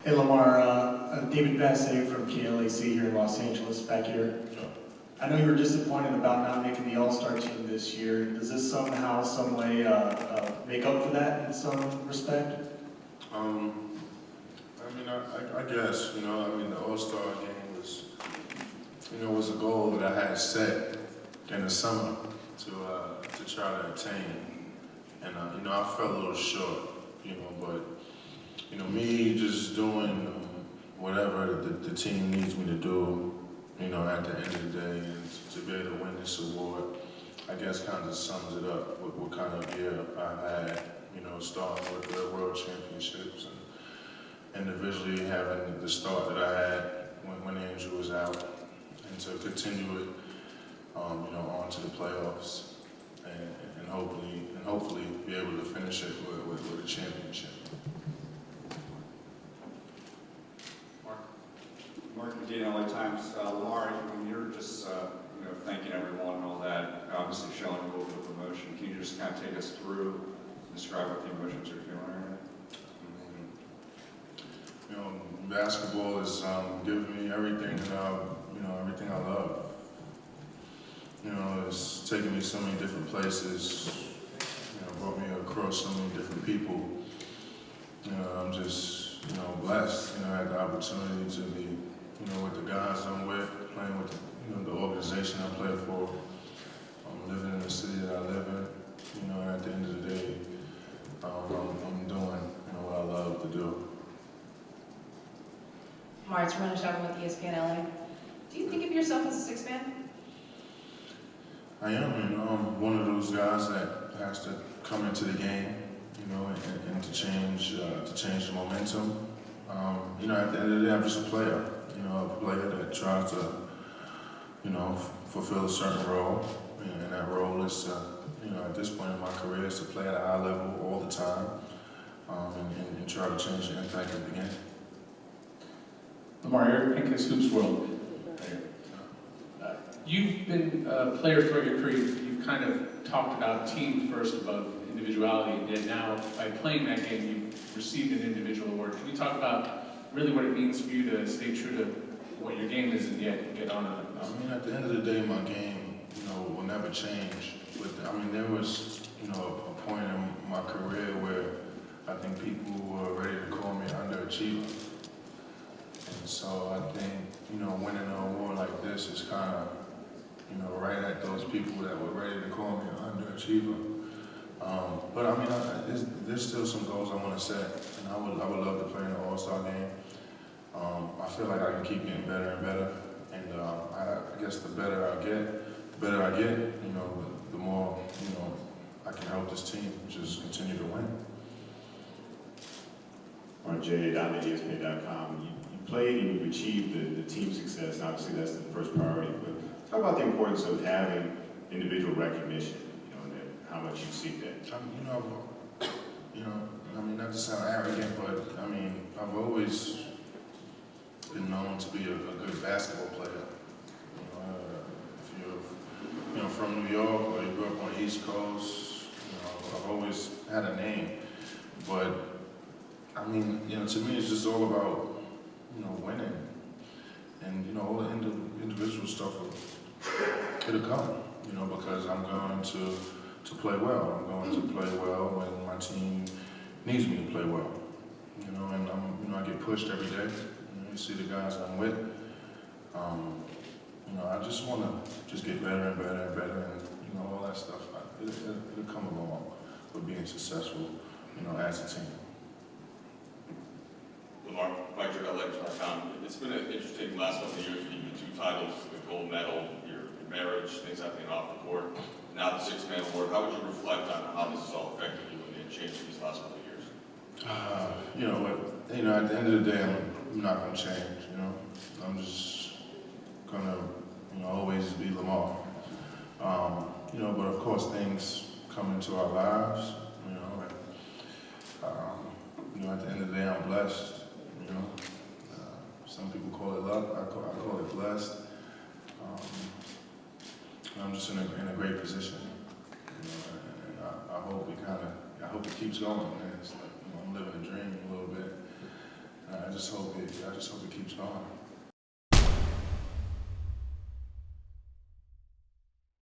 Hey Lamar, David Bassett from KLAC here in Los Angeles, back here. I know you were disappointed about not making the All-Star team this year. Does this somehow, some way, make up for that in some respect? I guess, the All-Star game was, was a goal that I had set in the summer to try to attain. And, I fell a little short, but, me just doing whatever the team needs me to do, at the end of the day, and to be able to win this award, I guess kind of sums it up with what kind of year I had, starting with the World Championships and individually having the start that I had when Andrew was out, and to continue it, on to the playoffs, and hopefully be able to finish it with a championship. Mark McGee, LA Times. Lamar, when you're just thanking everyone and all that, obviously showing a little bit of emotion, can you just kind of take us through, describe what the emotions you're feeling right now? Basketball is giving me everything that everything I love. It's taken me so many different places. Brought me across so many different people. I'm just blessed. I had the opportunity to be with the guys I'm with, playing with the organization I play for. I'm living in the city that I live in. And at the end of the day, I'm doing what I love to do. Mark, it's Rohlin with ESPN LA. Do you think of yourself as a sixth man? I am, I'm one of those guys that has to come into the game, and to change the momentum. At the end of the day, I'm just a player, a player that tries to, fulfill a certain role, and that role is to, at this point in my career, is to play at a high level all the time, and try to change the impact of the game. Lamar, Eric Pincus, Hoops World. You've been a player throughout your career. You've kind of talked about team first above individuality, and yet now, by playing that game, you've received an individual award. Can you talk about really what it means for you to stay true to what your game is and yet get on it? At the end of the day, my game, will never change. There was, a point in my career where I think people were ready to call me an underachiever. And so I think, winning an award like this is kind of, right at those people that were ready to call me an underachiever. But there's still some goals I want to set, and I would love to play in the All-Star game. I feel like I can keep getting better and better, and I guess the better I get, the more I can help this team just continue to win. RJ, ESPN.com. You played and you've achieved the team success, and obviously that's the first priority. But talk about the importance of having individual recognition, and how much you seek that. Not to sound arrogant, but I've always been known to be a good basketball player. If you're from New York or you grew up on the East Coast, I've always had a name. But to me, it's just all about winning, and all the individual stuff it'll come. Because I'm going to play well. I'm going to play well when my team needs me to play well. And I get pushed every day. You see the guys I'm with. I just want to get better and better and better, and all that stuff. It'll come along with being successful, as a team. Lamar, LaMarOdom. It's been an interesting last couple of years. You've 2 titles, the gold medal, your marriage, things happening off the court. Now the sixth-man award. How would you reflect on how this has all affected you and changed these last couple of years? At the end of the day, I'm not going to change. I'm just going to, always be Lamar. But of course things come into our lives. At the end of the day, I'm blessed. Some people call it luck. I call it blessed. I'm just in a great position. And I hope it keeps going. Man. It's like I'm living a dream a little bit. I just hope it keeps going.